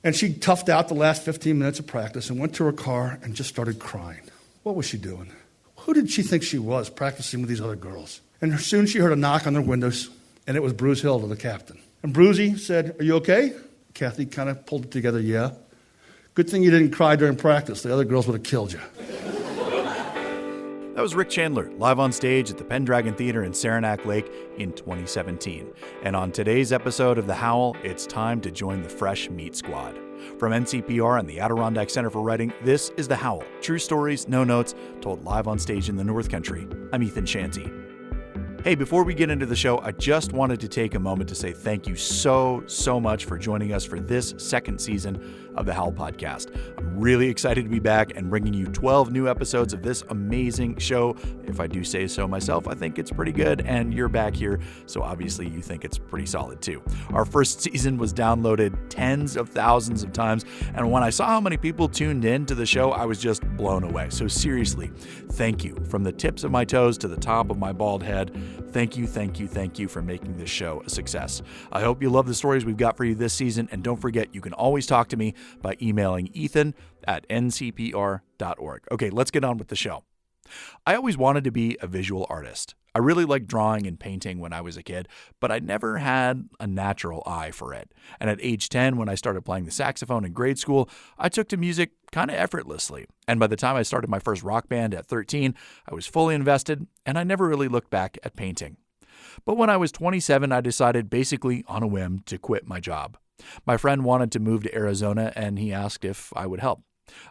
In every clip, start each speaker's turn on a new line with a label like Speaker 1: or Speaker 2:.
Speaker 1: And she toughed out the last 15 minutes of practice and went to her car and just started crying. What was she doing? Who did she think she was, practicing with these other girls? And soon she heard a knock on their windows, and it was Bruce Hill, the captain. And Brucey said, "Are you okay?" Kathy kind of pulled it together, "Yeah." "Good thing you didn't cry during practice. The other girls would have killed you."
Speaker 2: That was Rick Chandler, live on stage at the Pendragon Theater in Saranac Lake in 2017. And on today's episode of The Howl, it's time to join the Fresh Meat Squad. From NCPR and the Adirondack Center for Writing, this is The Howl. True stories, no notes, told live on stage in the North Country. I'm Ethan Shanty. Hey, before we get into the show, I just wanted to take a moment to say thank you so much for joining us for this second season of the HOWL Podcast. I'm really excited to be back and bringing you 12 new episodes of this amazing show. If I do say so myself, I think it's pretty good, and you're back here, so obviously you think it's pretty solid too. Our first season was downloaded tens of thousands of times, and when I saw how many people tuned in to the show, I was just blown away. So seriously, thank you. From the tips of my toes to the top of my bald head, thank you for making this show a success. I hope you love the stories we've got for you this season, and don't forget, you can always talk to me by emailing ethan@ncpr.org. Okay, let's get on with the show. I always wanted to be a visual artist. I really liked drawing and painting when I was a kid, but I never had a natural eye for it. And at age 10, when I started playing the saxophone in grade school, I took to music kind of effortlessly. And by the time I started my first rock band at 13, I was fully invested, and I never really looked back at painting. But when I was 27, I decided basically on a whim to quit my job. My friend wanted to move to Arizona, and he asked if I would help.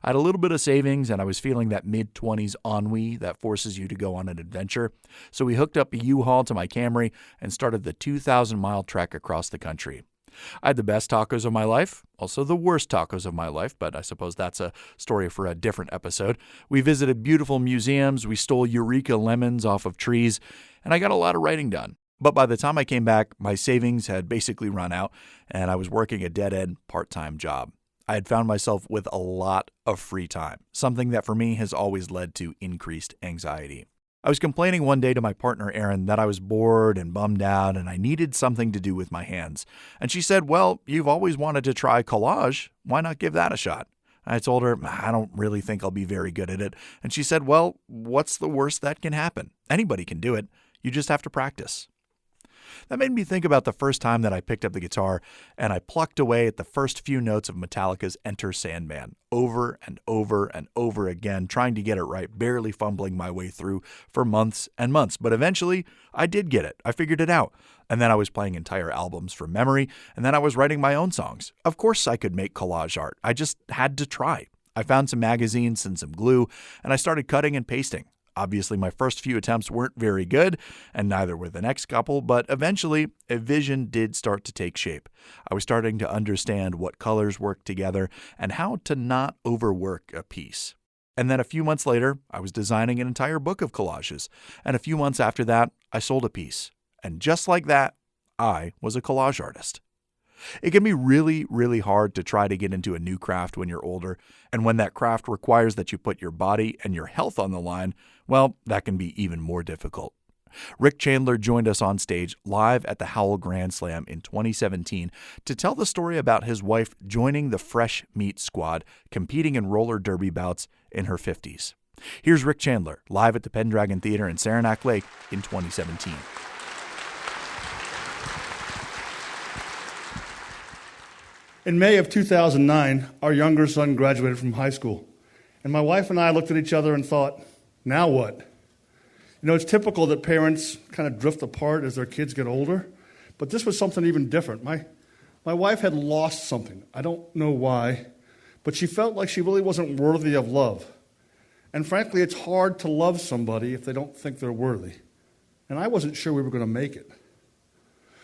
Speaker 2: I had a little bit of savings, and I was feeling that mid-20s ennui that forces you to go on an adventure. So we hooked up a U-Haul to my Camry and started the 2,000-mile trek across the country. I had the best tacos of my life, also the worst tacos of my life, but I suppose that's a story for a different episode. We visited beautiful museums, we stole Eureka lemons off of trees, and I got a lot of writing done. But by the time I came back, my savings had basically run out, and I was working a dead-end part-time job. I had found myself with a lot of free time, something that for me has always led to increased anxiety. I was complaining one day to my partner, Erin, that I was bored and bummed out and I needed something to do with my hands. And she said, "Well, you've always wanted to try collage. Why not give that a shot?" I told her, "I don't really think I'll be very good at it." And she said, "Well, what's the worst that can happen? Anybody can do it. You just have to practice." That made me think about the first time that I picked up the guitar and I plucked away at the first few notes of Metallica's Enter Sandman over and over and over again, trying to get it right, barely fumbling my way through for months and months. But eventually, I did get it. I figured it out. And then I was playing entire albums from memory, and then I was writing my own songs. Of course I could make collage art. I just had to try. I found some magazines and some glue, and I started cutting and pasting. Obviously, my first few attempts weren't very good, and neither were the next couple, but eventually, a vision did start to take shape. I was starting to understand what colors worked together and how to not overwork a piece. And then a few months later, I was designing an entire book of collages, and a few months after that, I sold a piece. And just like that, I was a collage artist. It can be really hard to try to get into a new craft when you're older, and when that craft requires that you put your body and your health on the line, well, that can be even more difficult. Rick Chandler joined us on stage live at the HOWL Grand Slam in 2017 to tell the story about his wife joining the Fresh Meat Squad, competing in roller derby bouts in her 50s. Here's Rick Chandler live at the Pendragon Theater in Saranac Lake in 2017.
Speaker 1: In May of 2009, our younger son graduated from high school. And my wife and I looked at each other and thought, now what? You know, it's typical that parents kind of drift apart as their kids get older, but this was something even different. My wife had lost something. I don't know why, but she felt like she really wasn't worthy of love. And frankly, it's hard to love somebody if they don't think they're worthy. And I wasn't sure we were going to make it.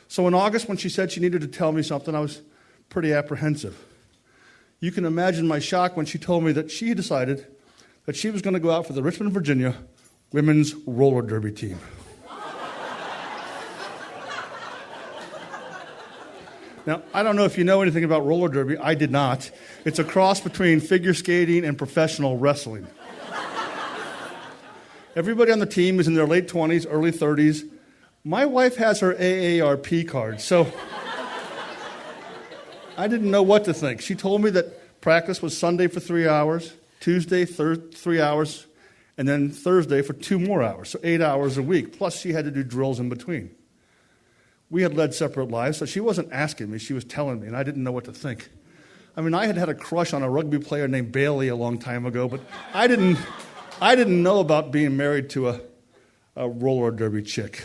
Speaker 1: So in August, when she said she needed to tell me something, I was pretty apprehensive. You can imagine my shock when she told me that she decided that she was going to go out for the Richmond, Virginia women's roller derby team. Now, I don't know if you know anything about roller derby. I did not. It's a cross between figure skating and professional wrestling. Everybody on the team is in their late 20s, early 30s. My wife has her AARP card, so I didn't know what to think. She told me that practice was Sunday for 3 hours, Tuesday 3 hours, and then Thursday for 2 more hours, so 8 hours a week. Plus, she had to do drills in between. We had led separate lives, so she wasn't asking me, she was telling me, and I didn't know what to think. I mean, I had had a crush on a rugby player named Bailey a long time ago, but I didn't know about being married to a roller derby chick.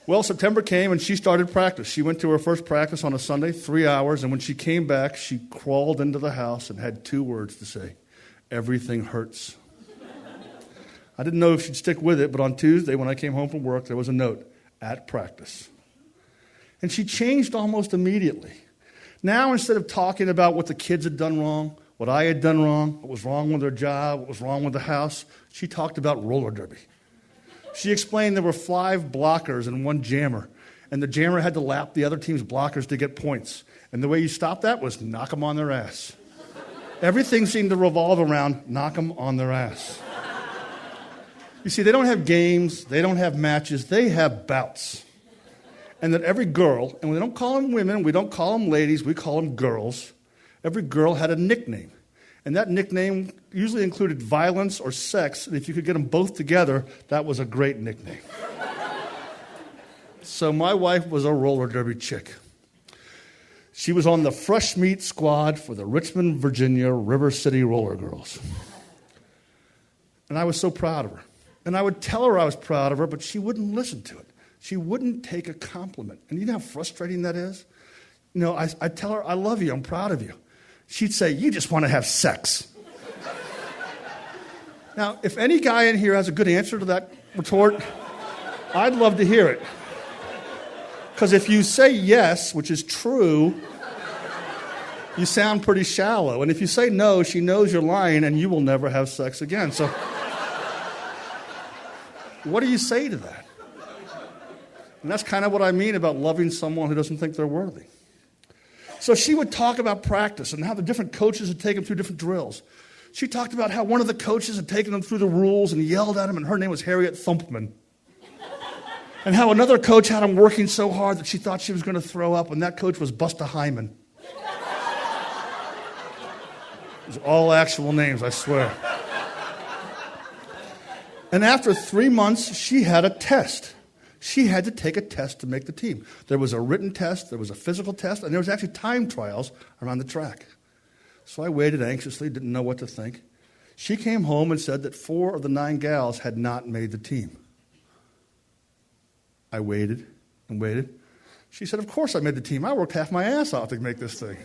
Speaker 1: Well, September came and she started practice. She went to her first practice on a Sunday, 3 hours, and when she came back, she crawled into the house and had 2 words to say: everything hurts. I didn't know if she'd stick with it, but on Tuesday when I came home from work, there was a note: at practice. And she changed almost immediately. Now, instead of talking about what the kids had done wrong, what I had done wrong, what was wrong with their job, what was wrong with the house, she talked about roller derby. She explained there were 5 blockers and 1 jammer, and the jammer had to lap the other team's blockers to get points. And the way you stop that was knock them on their ass. Everything seemed to revolve around knock them on their ass. You see, they don't have games, they don't have matches, they have bouts. And that every girl, and we don't call them women, we don't call them ladies, we call them girls, every girl had a nickname. And that nickname usually included violence or sex, and if you could get them both together, that was a great nickname. So my wife was a roller derby chick. She was on the fresh meat squad for the Richmond, Virginia River City Roller Girls. And I was so proud of her. And I would tell her I was proud of her, but she wouldn't listen to it. She wouldn't take a compliment. And you know how frustrating that is? You know, I tell her, I love you, I'm proud of you. She'd say, you just want to have sex. Now, if any guy in here has a good answer to that retort, I'd love to hear it. Because if you say yes, which is true, you sound pretty shallow. And if you say no, she knows you're lying and you will never have sex again. So what do you say to that? And that's kind of what I mean about loving someone who doesn't think they're worthy. So she would talk about practice and how the different coaches had taken them through different drills. She talked about how one of the coaches had taken them through the rules and yelled at them, and her name was Harriet Thumpman. And how another coach had him working so hard that she thought she was going to throw up, and that coach was Busta Hyman. These are all actual names, I swear. And after 3 months, she had a test. She had to take a test to make the team. There was a written test, there was a physical test, and there was actually time trials around the track. So I waited anxiously, didn't know what to think. She came home and said that 4 of the 9 gals had not made the team. I waited and waited. She said, of course I made the team. I worked half my ass off to make this thing.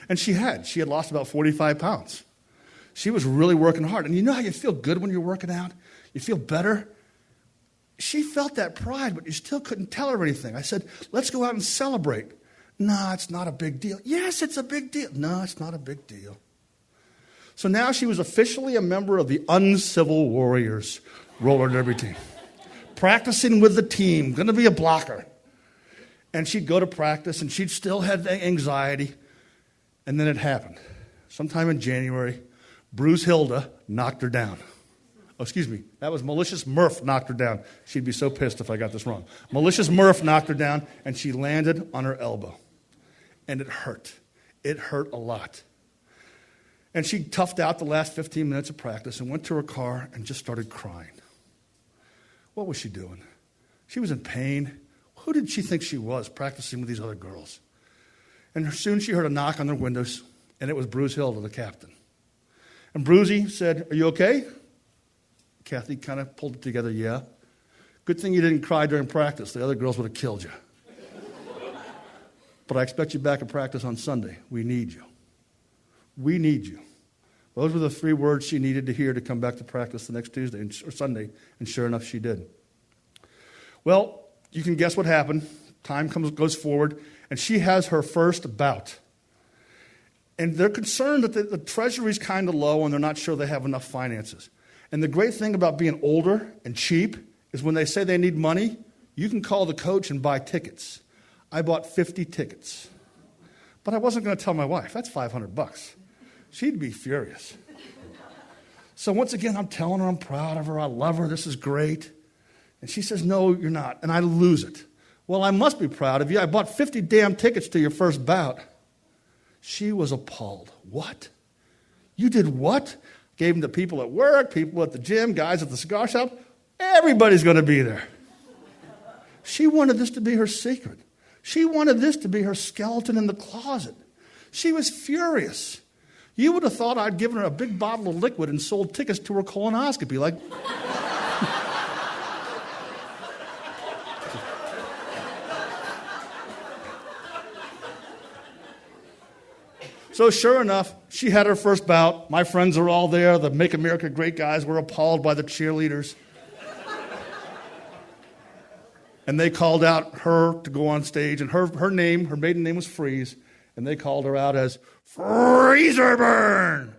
Speaker 1: And she had. She had lost about 45 pounds. She was really working hard. And you know how you feel good when you're working out? You feel better? She felt that pride, but you still couldn't tell her anything. I said, let's go out and celebrate. No, it's not a big deal. Yes, it's a big deal. No, it's not a big deal. So now she was officially a member of the Uncivil Warriors roller derby team. Practicing with the team, going to be a blocker. And she'd go to practice, and she'd still have anxiety. And then it happened. Sometime in January, Bruce Hilda knocked her down. Oh, excuse me, that was Malicious Murph knocked her down. She'd be so pissed if I got this wrong. Malicious Murph knocked her down, and she landed on her elbow. And it hurt. It hurt a lot. And she toughed out the last 15 minutes of practice and went to her car and just started crying. What was she doing? She was in pain. Who did she think she was, practicing with these other girls? And soon she heard a knock on their windows, and it was Bruce Hilda, the captain. And Brucey said, are you okay? Kathy kind of pulled it together, yeah. Good thing you didn't cry during practice. The other girls would have killed you. But I expect you back at practice on Sunday. We need you. We need you. Those were the 3 words she needed to hear to come back to practice the next Tuesday or Sunday, and sure enough, she did. Well, you can guess what happened. Time goes forward, and she has her first bout. And they're concerned that the treasury's kind of low, and they're not sure they have enough finances. And the great thing about being older and cheap is when they say they need money, you can call the coach and buy tickets. I bought 50 tickets. But I wasn't going to tell my wife. That's $500. She'd be furious. So once again, I'm telling her I'm proud of her. I love her. This is great. And she says, no, you're not. And I lose it. Well, I must be proud of you. I bought 50 damn tickets to your first bout. She was appalled. What? You did what? Gave them to people at work, people at the gym, guys at the cigar shop. Everybody's going to be there. She wanted this to be her secret. She wanted this to be her skeleton in the closet. She was furious. You would have thought I'd given her a big bottle of liquid and sold tickets to her colonoscopy. Like, so sure enough, she had her first bout. My friends are all there. The Make America Great guys were appalled by the cheerleaders. And they called out her to go on stage. And her maiden name was Freeze. And they called her out as Freezer Burn.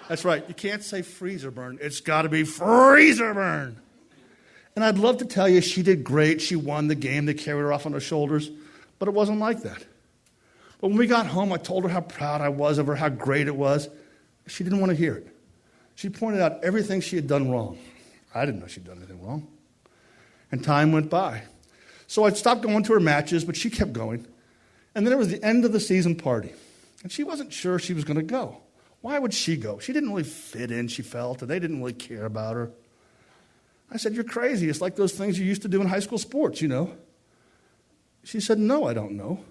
Speaker 1: That's right. You can't say Freezer Burn. It's got to be Freezer Burn. And I'd love to tell you she did great. She won the game. They carried her off on their shoulders. But it wasn't like that. But when we got home, I told her how proud I was of her, how great it was. She didn't want to hear it. She pointed out everything she had done wrong. I didn't know she'd done anything wrong. And time went by. So I stopped going to her matches, but she kept going. And then it was the end of the season party. And she wasn't sure she was going to go. Why would she go? She didn't really fit in, she felt, and they didn't really care about her. I said, you're crazy. It's like those things you used to do in high school sports, you know. She said, no, I don't know.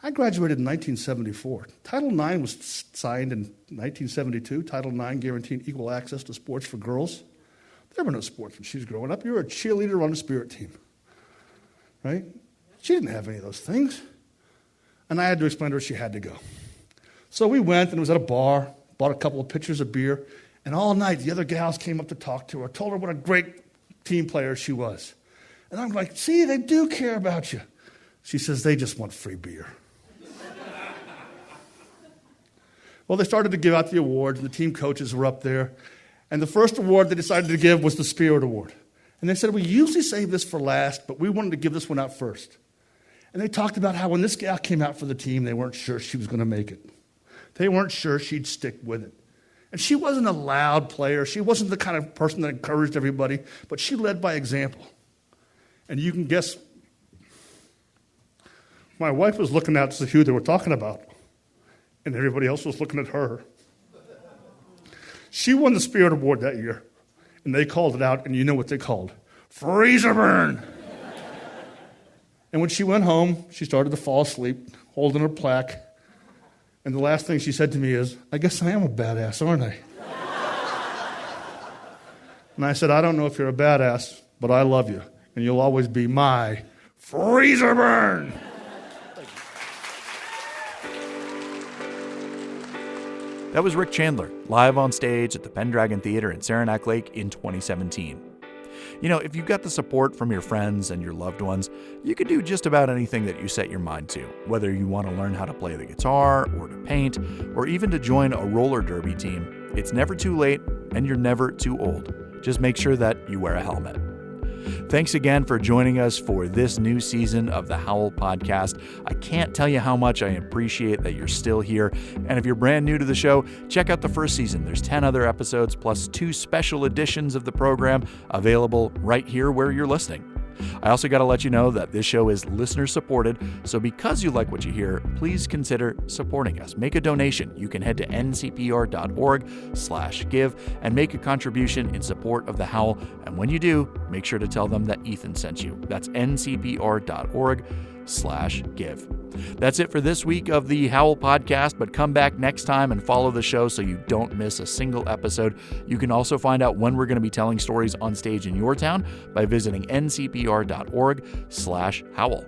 Speaker 1: I graduated in 1974. Title IX was signed in 1972. Title IX guaranteed equal access to sports for girls. There were no sports when she was growing up. You were a cheerleader on a spirit team, right? She didn't have any of those things. And I had to explain to her she had to go. So we went, and it was at a bar, bought a couple of pitchers of beer, and all night the other gals came up to talk to her, told her what a great team player she was. And I'm like, see, they do care about you. She says, they just want free beer. Well, they started to give out the awards, and the team coaches were up there. And the first award they decided to give was the Spirit Award. And they said, we usually save this for last, but we wanted to give this one out first. And they talked about how when this gal came out for the team, they weren't sure she was going to make it. They weren't sure she'd stick with it. And she wasn't a loud player. She wasn't the kind of person that encouraged everybody, but she led by example. And you can guess, my wife was looking out to see who they were talking about, and everybody else was looking at her. She won the Spirit Award that year, and they called it out, and you know what they called? Freezer Burn! And when she went home, she started to fall asleep, holding her plaque. And the last thing she said to me is, I guess I am a badass, aren't I? And I said, I don't know if you're a badass, but I love you. And you'll always be my Freezer Burn!
Speaker 2: That was Rick Chandler, live on stage at the Pendragon Theater in Saranac Lake in 2017. You know, if you've got the support from your friends and your loved ones, you can do just about anything that you set your mind to. Whether you want to learn how to play the guitar, or to paint, or even to join a roller derby team, it's never too late and you're never too old. Just make sure that you wear a helmet. Thanks again for joining us for this new season of the HOWL Podcast. I can't tell you how much I appreciate that you're still here. And if you're brand new to the show, check out the first season. There's 10 other episodes plus 2 special editions of the program available right here where you're listening. I also got to let you know that this show is listener supported, so because you like what you hear, please consider supporting us. Make a donation. You can head to ncpr.org/give and make a contribution in support of the HOWL. And when you do, make sure to tell them that Ethan sent you. That's ncpr.org/give. That's it for this week of the HOWL Podcast, but come back next time and follow the show so you don't miss a single episode. You can also find out when we're going to be telling stories on stage in your town by visiting ncpr.org/howl.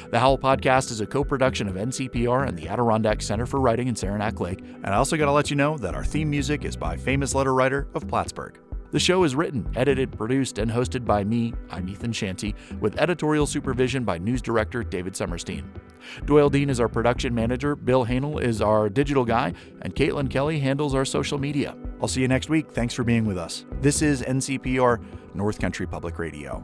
Speaker 2: The HOWL Podcast is a co-production of NCPR and the Adirondack Center for Writing in Saranac Lake. And I also got to let you know that our theme music is by famous letter writer of Plattsburgh. The show is written, edited, produced, and hosted by me, I'm Ethan Shanty, with editorial supervision by news director David Summerstein. Doyle Dean is our production manager, Bill Hanel is our digital guy, and Caitlin Kelly handles our social media. I'll see you next week. Thanks for being with us. This is NCPR, North Country Public Radio.